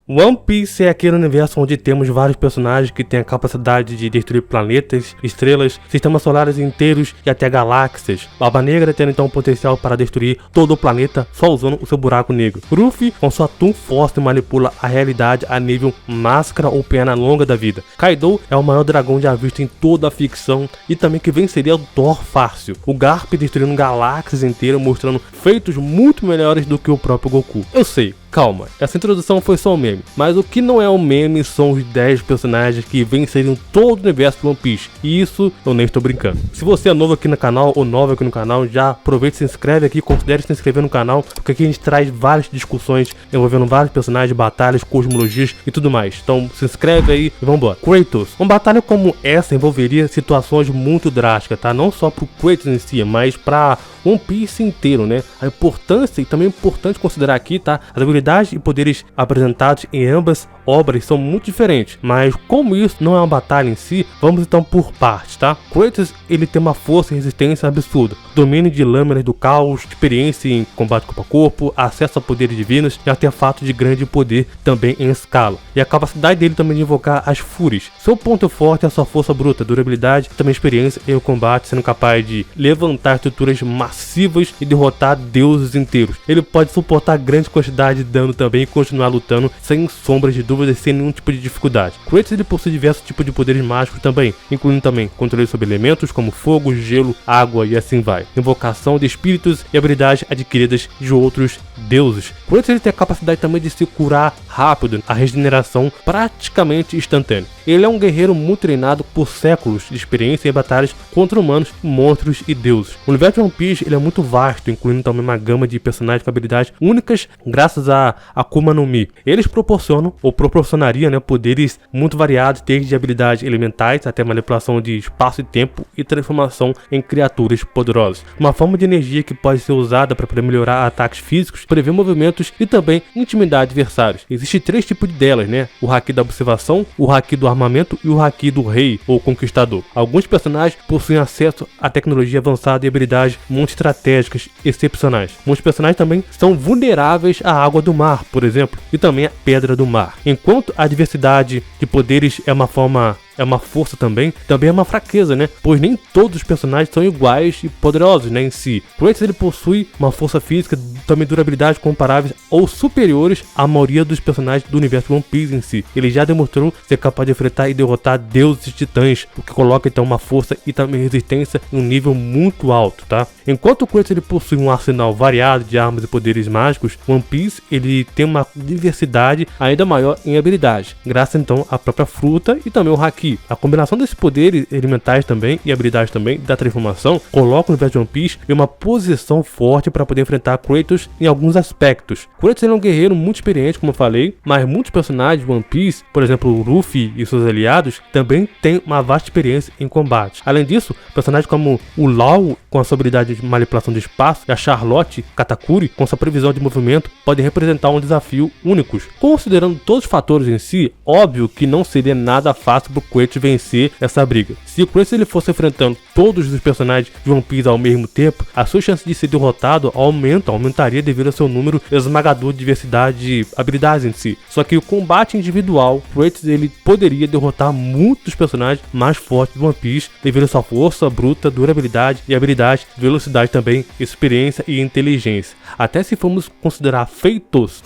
One Piece é aquele universo onde temos vários personagens que têm a capacidade de destruir planetas, estrelas, sistemas solares inteiros e até galáxias. Barba Negra tendo então o potencial para destruir todo o planeta só usando o seu buraco negro. Ruffy com sua Toon Force manipula a realidade a nível máscara ou perna longa da vida. Kaido é o maior dragão já visto em toda a ficção e também que venceria o Thor fácil. O Garp destruindo galáxias inteiras, mostrando feitos muito melhores do que o próprio Goku. Eu sei. Calma, essa introdução foi só um meme, mas o que não é um meme são os 10 personagens que venceriam todo o universo de One Piece, e isso eu nem estou brincando. Se você é novo aqui no canal ou novo aqui no canal, já aproveita e se inscreve aqui, considere se inscrever no canal, porque aqui a gente traz várias discussões envolvendo vários personagens, batalhas, cosmologias e tudo mais. Então se inscreve aí e vambora. Kratos. Uma batalha como essa envolveria situações muito drásticas, tá? Não só pro Kratos em si, mas pra One Piece inteiro, né? A importância, e também é importante considerar aqui, tá? As habilidades e poderes apresentados em ambas obras são muito diferentes, mas como isso não é uma batalha em si, vamos então por partes, tá? Kratos, ele tem uma força e resistência absurda, domínio de lâminas do caos, experiência em combate corpo a corpo, acesso a poderes divinos e artefatos de grande poder também em escala, e a capacidade dele também de invocar as fúrias. Seu ponto forte é a sua força bruta, durabilidade e também experiência em combate, sendo capaz de levantar estruturas massivas e derrotar deuses inteiros. Ele pode suportar grande quantidade de dano também e continuar lutando sem sombras de dúvidas, sem nenhum tipo de dificuldade. Kratos, ele possui diversos tipos de poderes mágicos também, incluindo também controle sobre elementos como fogo, gelo, água e assim vai, invocação de espíritos e habilidades adquiridas de outros deuses. Kratos, ele tem a capacidade também de se curar rápido, a regeneração praticamente instantânea. Ele é um guerreiro muito treinado por séculos de experiência em batalhas contra humanos, monstros e deuses. O universo de One Piece, ele é muito vasto, incluindo também uma gama de personagens com habilidades únicas graças a Akuma no Mi. Eles proporcionam, ou proporcionariam, né, poderes muito variados, desde habilidades elementais até manipulação de espaço e tempo e transformação em criaturas poderosas. Uma forma de energia que pode ser usada para poder melhorar ataques físicos, prever movimentos e também intimidar adversários. Existem 3 tipos delas, né? O Haki da observação, o Haki do armamento e o Haki do rei ou conquistador. Alguns personagens possuem acesso à tecnologia avançada e habilidades muito estratégicas excepcionais. Muitos personagens também são vulneráveis à água do mar, por exemplo, e também a pedra do mar. Enquanto a diversidade de poderes é uma força também é uma fraqueza, né? Pois nem todos os personagens são iguais e poderosos, né, em si. Kratos, ele possui uma força física, também durabilidade comparáveis ou superiores à maioria dos personagens do universo One Piece em si. Ele já demonstrou ser capaz de enfrentar e derrotar deuses e titãs, o que coloca então uma força e também resistência em um nível muito alto, tá? Enquanto o Kratos, ele possui um arsenal variado de armas e poderes mágicos, One Piece, ele tem uma diversidade ainda maior em habilidades, graças então à própria fruta e também o Haki. A combinação desses poderes elementais também e habilidades também da transformação coloca o universo de One Piece em uma posição forte para poder enfrentar Kratos em alguns aspectos. Kratos, ele é um guerreiro muito experiente, como eu falei, mas muitos personagens de One Piece, por exemplo o Luffy e seus aliados, também têm uma vasta experiência em combate. Além disso, personagens como o Law, com a sua habilidade de manipulação de espaço, e a Charlotte Katakuri, com sua previsão de movimento, podem representar um desafio únicos. Considerando todos os fatores em si, óbvio que não seria nada fácil para o Kratos vencer essa briga. Se o Kratos, ele fosse enfrentando todos os personagens de One Piece ao mesmo tempo, a sua chance de ser derrotado aumentaria devido ao seu número esmagador de diversidade de habilidades em si. Só que o combate individual, Kratos, ele poderia derrotar muitos personagens mais fortes do One Piece devido à sua força bruta, durabilidade e habilidade, velocidade também, experiência e inteligência. Até se formos considerar feitos,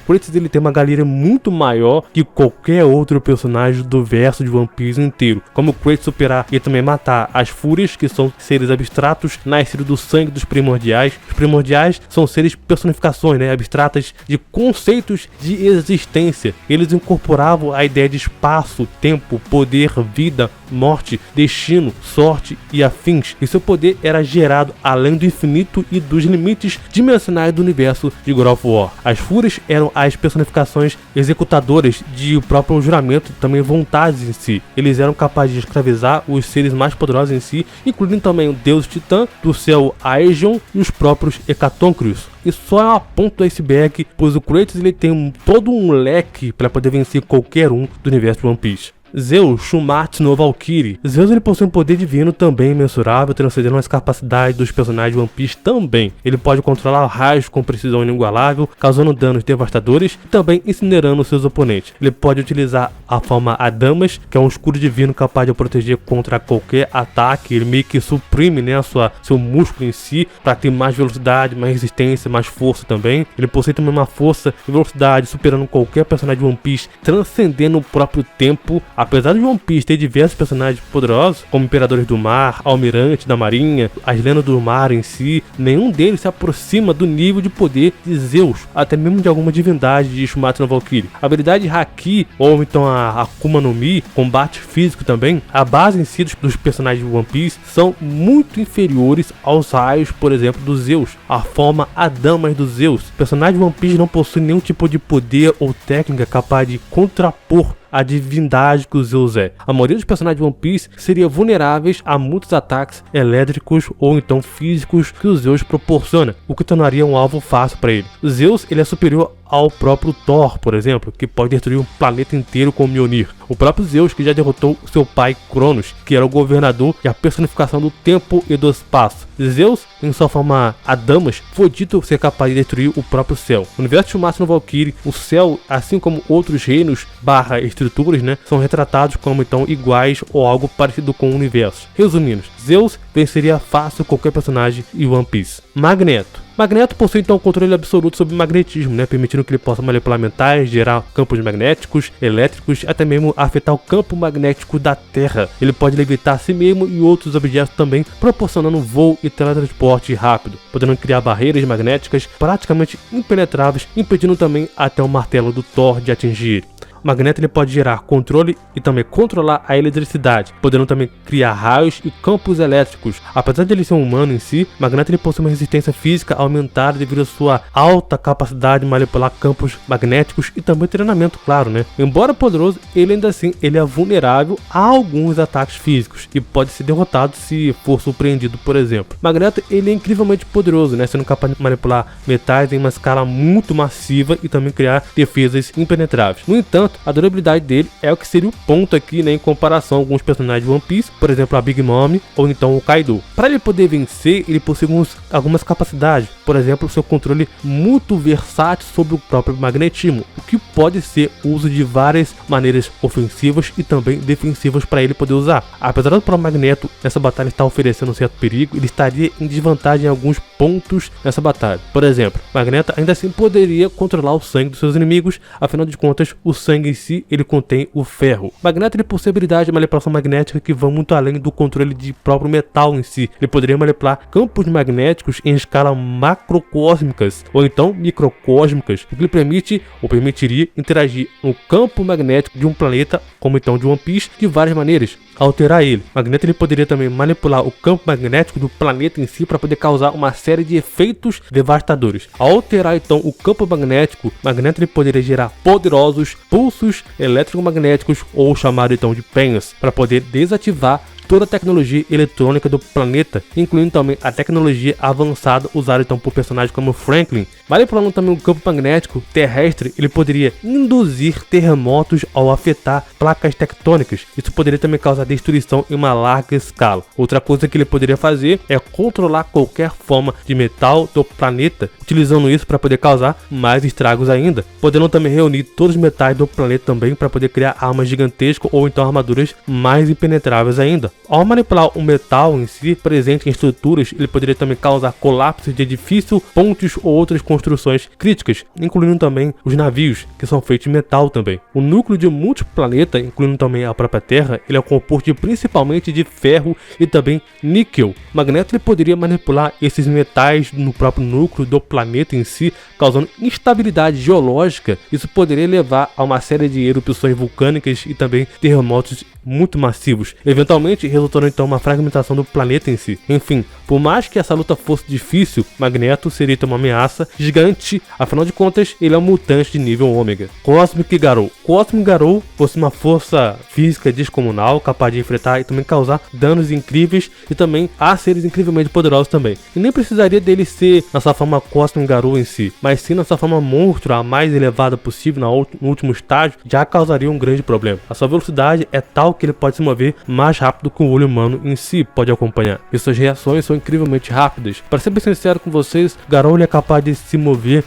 Kratos, ele tem uma galeria muito maior que qualquer outro personagem do verso de One Piece inteiro. Como o Kratos superar e também matar as fúrias, que são seres abstratos nascidos do sangue dos primordiais. Os primordiais são seres personificações, né, abstratas de conceitos de existência. Eles incorporavam a ideia de espaço, tempo, poder, vida, morte, destino, sorte e afins. E seu poder era gerado além do infinito e dos limites dimensionais do universo de God of War. As fúrias eram as personificações executadoras de o próprio juramento, também vontades em si. Eles eram capazes de escravizar os seres mais poderosos em si, incluindo também o deus Titã, do céu Aegon e os próprios Hecatonchrios. E só é uma ponta do iceberg, pois o Kratos, ele tem todo um leque para poder vencer qualquer um do universo de One Piece. Zeus Shumatsu no Valkyrie. Zeus ele possui um poder divino também imensurável, transcendendo as capacidades dos personagens de One Piece também. Ele pode controlar raios com precisão inigualável, causando danos devastadores e também incinerando seus oponentes. Ele pode utilizar a forma Adamas, que é um escudo divino capaz de proteger contra qualquer ataque. Ele meio que suprime, né, seu músculo em si, para ter mais velocidade, mais resistência, mais força também. Ele possui também uma força e velocidade superando qualquer personagem de One Piece, transcendendo o próprio tempo. Apesar de One Piece ter diversos personagens poderosos, como Imperadores do Mar, Almirantes da Marinha, as lendas do mar em si, nenhum deles se aproxima do nível de poder de Zeus, até mesmo de alguma divindade de Shumatsu no Valkyrie. A habilidade Haki, ou então a Akuma no Mi, combate físico também, a base em si dos personagens de One Piece são muito inferiores aos raios, por exemplo, do Zeus, a forma Adamas do Zeus. O personagem de One Piece não possui nenhum tipo de poder ou técnica capaz de contrapor a divindade que o Zeus é. A maioria dos personagens de One Piece seria vulneráveis a muitos ataques elétricos ou então físicos que o Zeus proporciona, o que tornaria um alvo fácil para ele. O Zeus ele é superior ao próprio Thor, por exemplo, que pode destruir um planeta inteiro com o Mjolnir. O próprio Zeus que já derrotou seu pai Cronos, que era o governador e a personificação do tempo e do espaço. Zeus, em sua forma Adamas, foi dito ser capaz de destruir o próprio céu. No universo de Shumatsu no Valkyrie, o céu, assim como outros reinos / estruturas, né, são retratados como então iguais ou algo parecido com o universo. Resumindo, Zeus venceria fácil qualquer personagem em One Piece. Magneto possui então um controle absoluto sobre o magnetismo, né, permitindo que ele possa manipular metais, gerar campos magnéticos, elétricos, até mesmo afetar o campo magnético da Terra. Ele pode levitar a si mesmo e outros objetos também, proporcionando voo e teletransporte rápido, podendo criar barreiras magnéticas praticamente impenetráveis, impedindo também até o martelo do Thor de atingir. Magneto ele pode gerar controle e também controlar a eletricidade, podendo também criar raios e campos elétricos. Apesar de ele ser um humano em si, Magneto ele possui uma resistência física aumentada devido à sua alta capacidade de manipular campos magnéticos e também treinamento, claro, né? Embora poderoso, ele ainda assim ele é vulnerável a alguns ataques físicos e pode ser derrotado se for surpreendido, por exemplo. Magneto ele é incrivelmente poderoso, né? Sendo capaz de manipular metais em uma escala muito massiva e também criar defesas impenetráveis. No entanto, a durabilidade dele é o que seria o ponto aqui, né, em comparação a alguns personagens de One Piece, por exemplo a Big Mom ou então o Kaido. Para ele poder vencer, ele possui algumas capacidades, por exemplo, seu controle muito versátil sobre o próprio magnetismo, o que pode ser o uso de várias maneiras ofensivas e também defensivas para ele poder usar. Apesar do próprio Magneto nessa batalha estar oferecendo um certo perigo, ele estaria em desvantagem em alguns pontos nessa batalha. Por exemplo, Magneto ainda assim poderia controlar o sangue dos seus inimigos, afinal de contas, o sangue em si ele contém o ferro. Magneto ele possui habilidade de manipulação magnética que vão muito além do controle de próprio metal em si. Ele poderia manipular campos magnéticos em escala macrocósmicas ou então microcósmicas, o que lhe permite ou permitiria interagir no campo magnético de um planeta, como então de One Piece, de várias maneiras. Alterar ele. Magneto ele poderia também manipular o campo magnético do planeta em si para poder causar uma série de efeitos devastadores. Ao alterar então o campo magnético, Magneto ele poderia gerar poderosos pulsos eletromagnéticos, ou chamado então de penhas, para poder desativar toda a tecnologia eletrônica do planeta, incluindo também a tecnologia avançada usada então por personagens como Franklin. Manipulando também o campo magnético terrestre, ele poderia induzir terremotos ao afetar placas tectônicas. Isso poderia também causar destruição em uma larga escala. Outra coisa que ele poderia fazer é controlar qualquer forma de metal do planeta, utilizando isso para poder causar mais estragos ainda, podendo também reunir todos os metais do planeta também para poder criar armas gigantescas ou então armaduras mais impenetráveis ainda. Ao manipular o metal em si presente em estruturas, ele poderia também causar colapsos de edifícios, pontes ou outras construções críticas, incluindo também os navios, que são feitos de metal também. O núcleo de muitos planetas, incluindo também a própria Terra, ele é composto principalmente de ferro e também níquel. Magneto ele poderia manipular esses metais no próprio núcleo do planeta em si, causando instabilidade geológica. Isso poderia levar a uma série de erupções vulcânicas e também terremotos muito massivos, eventualmente resultando então uma fragmentação do planeta em si. Enfim, por mais que essa luta fosse difícil, Magneto seria então uma ameaça gigante, afinal de contas, ele é um mutante de nível ômega. Cosmic Garou. Cosmic Garou possui uma força física descomunal, capaz de enfrentar e também causar danos incríveis e também a seres incrivelmente poderosos também. E nem precisaria dele ser na sua forma Cosmic Garou em si, mas sim na sua forma monstro, a mais elevada possível no último estágio, já causaria um grande problema. A sua velocidade é tal que ele pode se mover mais rápido que o olho humano em si pode acompanhar. E suas reações são incrivelmente rápidas. Para ser bem sincero com vocês, Garou é capaz de se mover,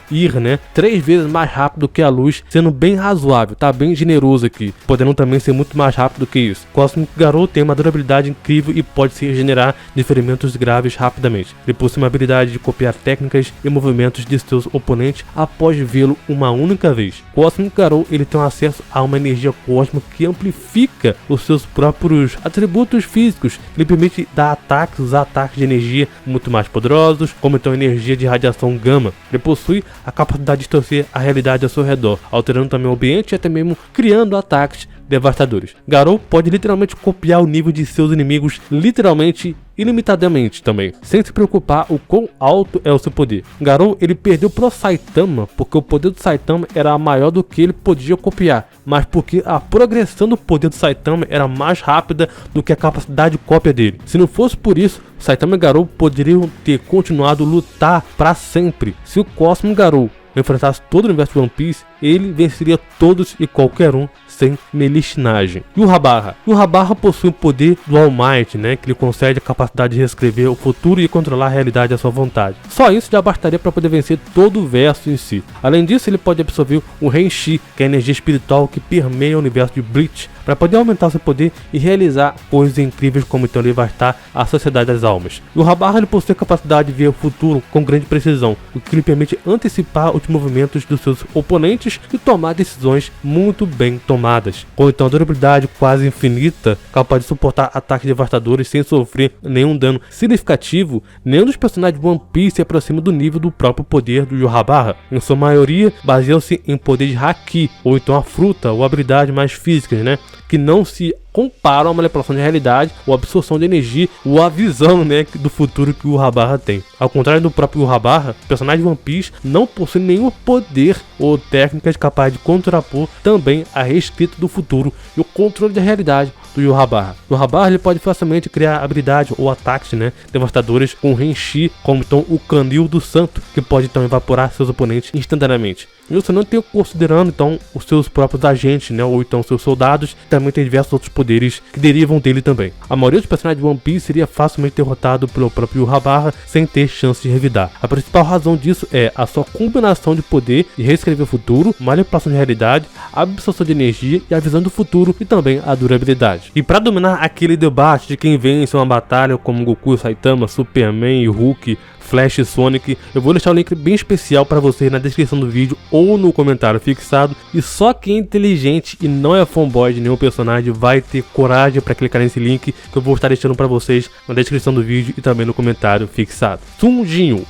3 vezes mais rápido que a luz, sendo bem razoável, tá bem generoso aqui, podendo também ser muito mais rápido que isso. Cosmic Garou tem uma durabilidade incrível e pode se regenerar de ferimentos graves rapidamente. Ele possui uma habilidade de copiar técnicas e movimentos de seus oponentes após vê-lo uma única vez. Cosmic Garou ele tem acesso a uma energia cósmica que amplifica os seus próprios atributos físicos. Ele permite dar usar ataques de energia muito mais poderosos, como então energia de radiação gama. Ele possui a capacidade de distorcer a realidade ao seu redor, alterando também o ambiente e até mesmo criando ataques devastadores. Garou pode literalmente copiar o nível de seus inimigos literalmente ilimitadamente também, sem se preocupar o quão alto é o seu poder. Garou ele perdeu pro Saitama porque o poder do Saitama era maior do que ele podia copiar, mas porque a progressão do poder do Saitama era mais rápida do que a capacidade de cópia dele. Se não fosse por isso, Saitama e Garou poderiam ter continuado a lutar para sempre. Se o Cosmic Garou enfrentasse todo o universo de One Piece, ele venceria todos e qualquer um sem melistinagem. Yhwach possui o poder do All Might, que lhe concede a capacidade de reescrever o futuro e controlar a realidade à sua vontade. Só isso já bastaria para poder vencer todo o verso em si. Além disso, ele pode absorver o Renshi, que é a energia espiritual que permeia o universo de Bleach, para poder aumentar seu poder e realizar coisas incríveis como então devastar a Sociedade das Almas. Yhwach ele possui a capacidade de ver o futuro com grande precisão, o que lhe permite antecipar os movimentos dos seus oponentes e tomar decisões muito bem tomadas. Com então a durabilidade quase infinita, capaz de suportar ataques devastadores sem sofrer nenhum dano significativo, nenhum dos personagens de One Piece se aproxima do nível do próprio poder do Yhwach. Em sua maioria, baseiam-se em poder de Haki, ou então a fruta, ou habilidades mais físicas, que não se comparam à manipulação de realidade, ou absorção de energia, ou a visão do futuro que o Yhwach tem. Ao contrário do próprio Yhwach, o personagem de One Piece não possui nenhum poder ou técnicas capazes de contrapor também a reescrita do futuro e o controle da realidade do Yhwach. O Yhwach ele pode facilmente criar habilidades ou ataques devastadores com Renshi, como então o Canil do Santo, que pode então evaporar seus oponentes instantaneamente. Isso não tem considerando então os seus próprios agentes, ou então seus soldados, também tem diversos outros poderes que derivam dele também. A maioria dos personagens de One Piece seria facilmente derrotado pelo próprio Yhwach sem ter chance de revidar. A principal razão disso é a sua combinação de poder de reescrever o futuro, manipulação de realidade, absorção de energia e a visão do futuro e também a durabilidade. E para dominar aquele debate de quem vence uma batalha como Goku, Saitama, Superman e Hulk, Flash e Sonic, eu vou deixar um link bem especial para vocês na descrição do vídeo ou no comentário fixado, e só quem é inteligente e não é fanboy de nenhum personagem vai ter coragem para clicar nesse link que eu vou estar deixando para vocês na descrição do vídeo e também no comentário fixado. Sun Jinwoo.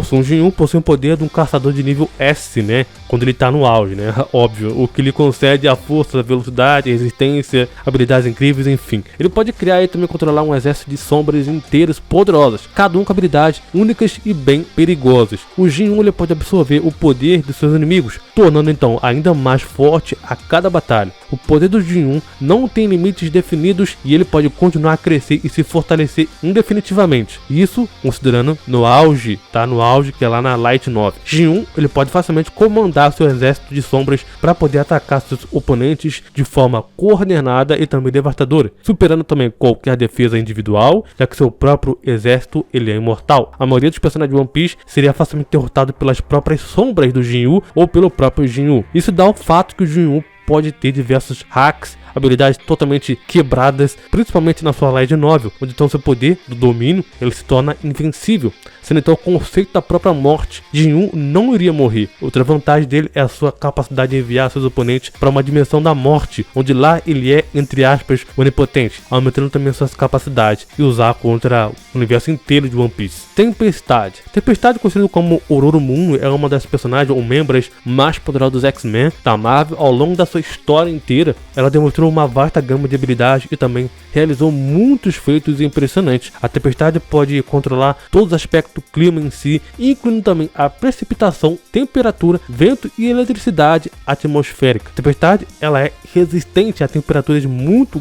Sun Jinwoo possui o poder de um caçador de nível S, quando ele tá no auge, óbvio, o que lhe concede a força, a velocidade, a resistência, habilidades incríveis, enfim. Ele pode criar e também controlar um exército de sombras inteiras poderosas, cada um com habilidades únicas e bem perigosas. O Jinwoo ele pode absorver o poder dos seus inimigos, tornando então ainda mais forte a cada batalha. O poder do Jinwoo não tem limites definidos e ele pode continuar a crescer e se fortalecer indefinitivamente. Isso considerando no auge, no auge que é lá na Light 9. Jinwoo ele pode facilmente comandar seu exército de sombras para poder atacar seus oponentes de forma coordenada e também devastadora, superando também qualquer defesa individual, já que seu próprio exército ele é imortal. A maioria dos personagens de One Piece seria facilmente derrotado pelas próprias sombras do Jinwoo ou pelo próprio Jinwoo. Isso dá o fato que o Jinwoo pode ter diversos hacks, habilidades totalmente quebradas, principalmente na sua Light Novel, onde então seu poder do domínio ele se torna invencível, sendo então o conceito da própria morte. Jinwoo não iria morrer. Outra vantagem dele é a sua capacidade de enviar seus oponentes para uma dimensão da morte, onde lá ele é, entre aspas, onipotente, aumentando também suas capacidades e usar contra o universo inteiro de One Piece. Tempestade, conhecido como Ororomoon, é uma das personagens ou membros mais poderosas dos X-Men da Marvel. Ao longo da sua história inteira, ela demonstrou mostrou uma vasta gama de habilidades e também realizou muitos feitos impressionantes. A Tempestade pode controlar todos os aspectos do clima em si, incluindo também a precipitação, temperatura, vento e eletricidade atmosférica. A Tempestade ela é resistente a temperaturas muito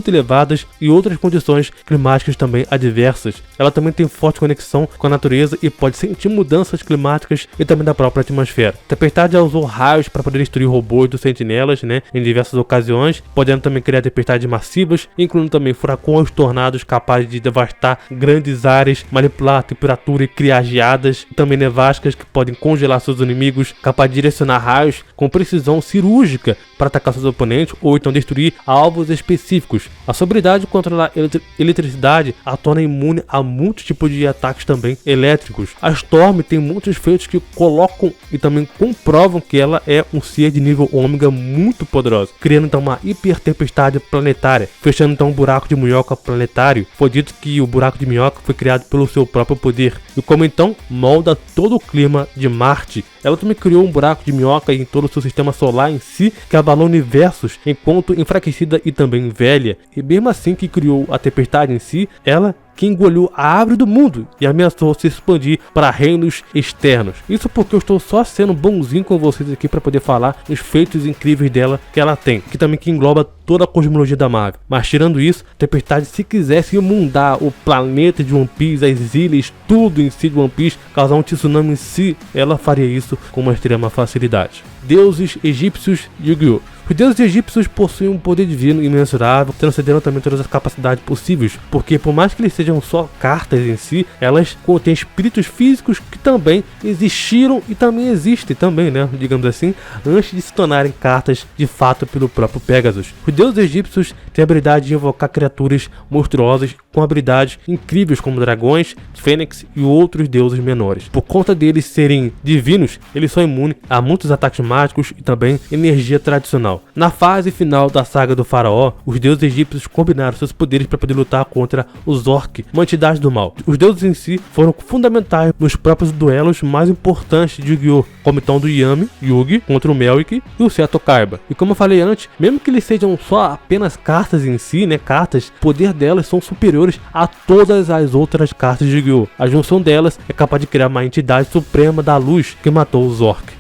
elevadas e outras condições climáticas também adversas. Ela também tem forte conexão com a natureza e pode sentir mudanças climáticas e também da própria atmosfera. A Tempestade já usou raios para poder destruir robôs dos sentinelas, em diversas ocasiões, podendo também criar tempestades massivas, incluindo também furacões, tornados capazes de devastar grandes áreas, manipular a temperatura e criar geadas, e também nevascas que podem congelar seus inimigos, capaz de direcionar raios com precisão cirúrgica para atacar seus oponentes ou então destruir alvos específicos. A sua habilidade de controlar eletricidade a torna imune a muitos tipos de ataques também elétricos. A Storm tem muitos feitos que colocam e também comprovam que ela é um ser de nível ômega muito poderoso, criando então uma hiper tempestade planetária, fechando então um buraco de minhoca planetário. Foi dito que o buraco de minhoca foi criado pelo seu próprio poder e como então molda todo o clima de Marte. Ela também criou um buraco de minhoca em todo o seu sistema solar em si, que abalou universos enquanto enfraquecida e também velha. E mesmo assim que criou a tempestade em si, ela que engoliu a árvore do mundo e ameaçou se expandir para reinos externos. Isso porque eu estou só sendo bonzinho com vocês aqui para poder falar os feitos incríveis dela que ela tem, que também que engloba toda a cosmologia da Marvel. Mas tirando isso, a Tempestade, se quisesse inundar o planeta de One Piece, as ilhas, tudo em si de One Piece, causar um tsunami em si, ela faria isso com uma extrema facilidade. Deuses egípcios Yu-Gi-Oh! Os deuses egípcios possuem um poder divino imensurável, transcendendo também todas as capacidades possíveis, porque por mais que eles sejam só cartas em si, elas contêm espíritos físicos que também existiram e também existem também, digamos assim, antes de se tornarem cartas de fato pelo próprio Pegasus. Os deuses egípcios têm a habilidade de invocar criaturas monstruosas com habilidades incríveis como dragões, fênix e outros deuses menores. Por conta deles serem divinos, eles são imunes a muitos ataques mágicos e também energia tradicional. Na fase final da saga do faraó, os deuses egípcios combinaram seus poderes para poder lutar contra os Orc, uma entidade do mal. Os deuses em si foram fundamentais nos próprios duelos mais importantes de Yu-Gi-Oh!, como então do Yami, Yugi, contra o Melwick e o Seto Kaiba. E como eu falei antes, mesmo que eles sejam só apenas cartas em si, cartas, o poder delas são superiores a todas as outras cartas de Yu-Gi-Oh! A junção delas é capaz de criar uma entidade suprema da luz que matou os Orc.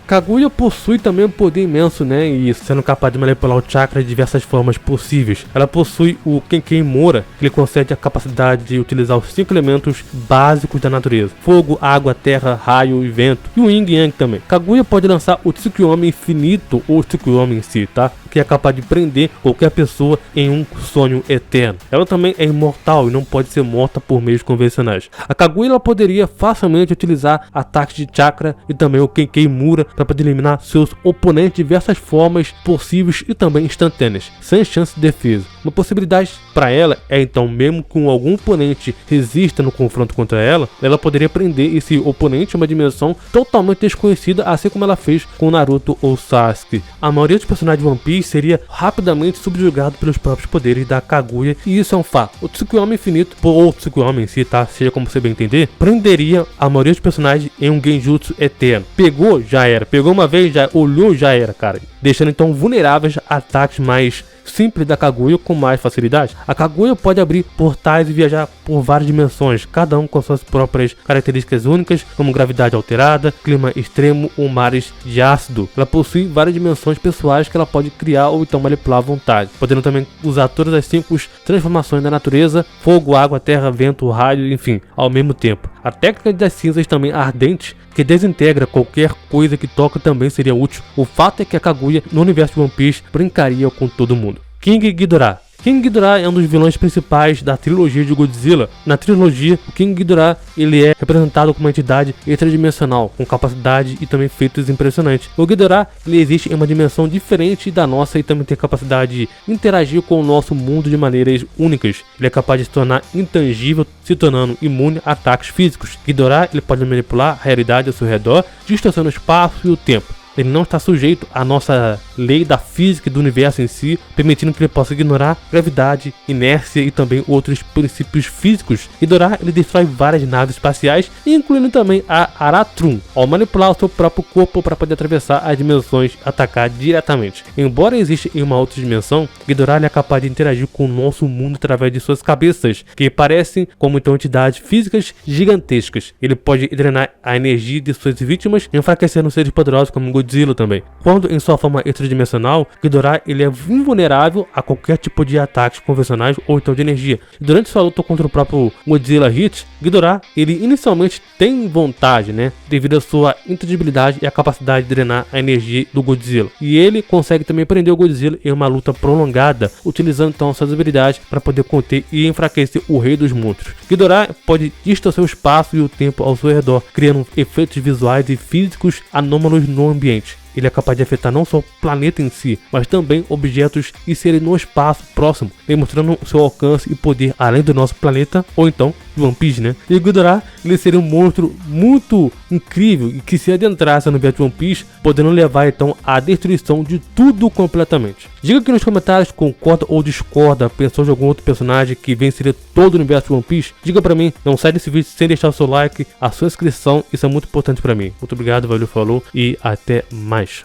Kaguya possui também um poder imenso, e sendo capaz de manipular o chakra de diversas formas possíveis. Ela possui o Kenken Mora, que lhe concede a capacidade de utilizar os 5 elementos básicos da natureza: fogo, água, terra, raio e vento, e o Yin Yang também. Kaguya pode lançar o Tsukuyomi infinito, ou Tsukuyomi em si, que é capaz de prender qualquer pessoa em um sonho eterno. Ela também é imortal e não pode ser morta por meios convencionais. A Kaguya ela poderia facilmente utilizar ataques de chakra e também o Kenken Mura para poder eliminar seus oponentes de diversas formas possíveis e também instantâneas, sem chance de defesa. Uma possibilidade para ela é então, mesmo que algum oponente resista no confronto contra ela, ela poderia prender esse oponente em uma dimensão totalmente desconhecida, assim como ela fez com Naruto ou Sasuke. A maioria dos personagens de One Piece seria rapidamente subjugado pelos próprios poderes da Kaguya, e isso é um fato. O Tsukuyomi infinito, ou Tsukuyomi em si, seja como você bem entender, prenderia a maioria dos personagens em um genjutsu eterno. Pegou, já era. Pegou uma vez, já olhou, já era, cara. Deixando então vulneráveis a ataques mais simples da Kaguya com mais facilidade. A Kaguya pode abrir portais e viajar por várias dimensões, cada um com suas próprias características únicas, como gravidade alterada, clima extremo ou mares de ácido. Ela possui várias dimensões pessoais que ela pode criar ou então manipular à vontade, podendo também usar todas as 5 transformações da natureza: fogo, água, terra, vento, raio, enfim, ao mesmo tempo. A técnica das cinzas também ardentes, que desintegra qualquer coisa que toca, também seria útil. O fato é que a Kaguya no universo de One Piece brincaria com todo mundo. King Ghidorah. King Ghidorah é um dos vilões principais da trilogia de Godzilla. Na trilogia, o King Ghidorah ele é representado como uma entidade extradimensional, com capacidade e também feitos impressionantes. O Ghidorah ele existe em uma dimensão diferente da nossa e também tem a capacidade de interagir com o nosso mundo de maneiras únicas. Ele é capaz de se tornar intangível, se tornando imune a ataques físicos. Ghidorah ele pode manipular a realidade ao seu redor, distorcendo o espaço e o tempo. ele não está sujeito à nossa lei da física e do universo em si, permitindo que ele possa ignorar gravidade, inércia e também outros princípios físicos. Ghidorah, ele destrói várias naves espaciais, incluindo também a Aratrum, ao manipular o seu próprio corpo para poder atravessar as dimensões e atacar diretamente. Embora exista em uma outra dimensão, Ghidorah ele é capaz de interagir com o nosso mundo através de suas cabeças, que parecem como então entidades físicas gigantescas. Ele pode drenar a energia de suas vítimas, enfraquecendo seres poderosos como Godzilla também. Quando em sua forma extradimensional, Ghidorah ele é invulnerável a qualquer tipo de ataques convencionais ou então de energia. Durante sua luta contra o próprio Godzilla Hit, Ghidorah ele inicialmente tem vantagem, devido à sua inteligibilidade e a capacidade de drenar a energia do Godzilla. E ele consegue também prender o Godzilla em uma luta prolongada, utilizando então suas habilidades para poder conter e enfraquecer o rei dos monstros. Ghidorah pode distorcer o espaço e o tempo ao seu redor, criando efeitos visuais e físicos anômalos no ambiente. Ele é capaz de afetar não só o planeta em si, mas também objetos e seres no espaço próximo, demonstrando seu alcance e poder além do nosso planeta, ou então do One Piece, E o Ghidorah, ele seria um monstro muito incrível e que se adentrasse no universo de One Piece, podendo levar então à destruição de tudo completamente. Diga aqui nos comentários, concorda ou discorda, pensou de algum outro personagem que venceria todo o universo de One Piece? Diga pra mim, não sai desse vídeo sem deixar o seu like, a sua inscrição, isso é muito importante pra mim. Muito obrigado, valeu, falou e até mais.